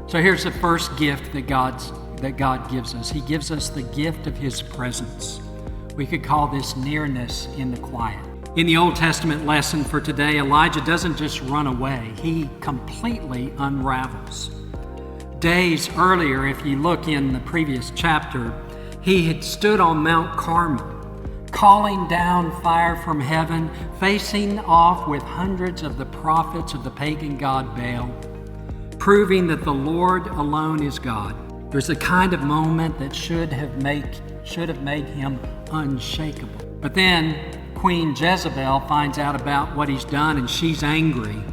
So here's the first gift that God gives us. He gives us the gift of His presence. We could call this nearness in the quiet. In the Old Testament lesson for today, Elijah doesn't just run away. He completely unravels. Days earlier, if you look in the previous chapter, he had stood on Mount Carmel, calling down fire from heaven, facing off with hundreds of the prophets of the pagan god Baal, proving that the Lord alone is God. There's a kind of moment that should have made him unshakable. But then Queen Jezebel finds out about what he's done, and she's angry.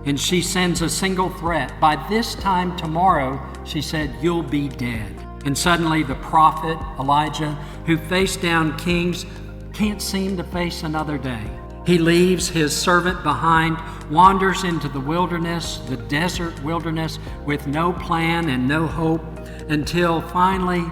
And she sends a single threat. By this time tomorrow, she said, you'll be dead. And suddenly the prophet Elijah, who faced down kings, can't seem to face another day. He leaves his servant behind, wanders into the wilderness, the desert wilderness, with no plan and no hope, until finally,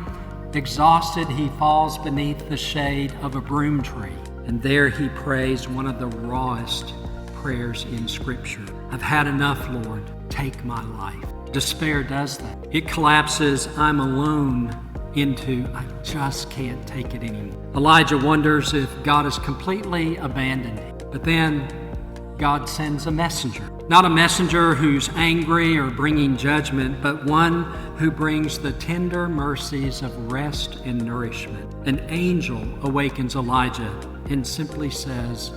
exhausted, he falls beneath the shade of a broom tree. And there he prays one of the rawest prayers in Scripture. I've had enough, Lord. Take my life. Despair does that. It collapses, I'm alone, into I just can't take it anymore. Elijah wonders if God has completely abandoned him. But then God sends a messenger. Not a messenger who's angry or bringing judgment, but one who brings the tender mercies of rest and nourishment. An angel awakens Elijah and simply says,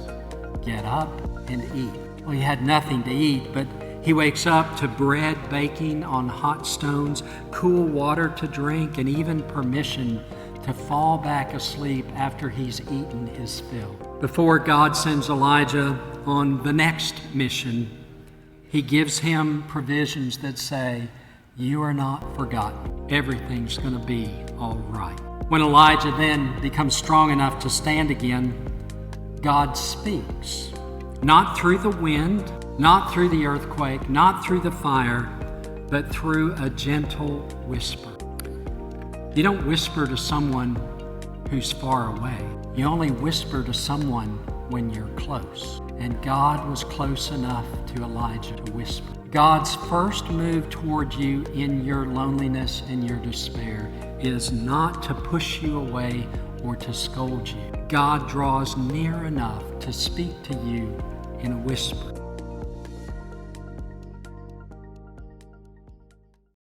get up and eat. Well, he had nothing to eat, but he wakes up to bread baking on hot stones, cool water to drink, and even permission to fall back asleep after he's eaten his fill. Before God sends Elijah on the next mission, he gives him provisions that say, you are not forgotten. Everything's going to be all right. When Elijah then becomes strong enough to stand again, God speaks. Not through the wind, not through the earthquake, not through the fire, but through a gentle whisper. You don't whisper to someone who's far away. You only whisper to someone when you're close. And God was close enough to Elijah to whisper. God's first move toward you in your loneliness and your despair is not to push you away or to scold you. God draws near enough to speak to you in a whisper.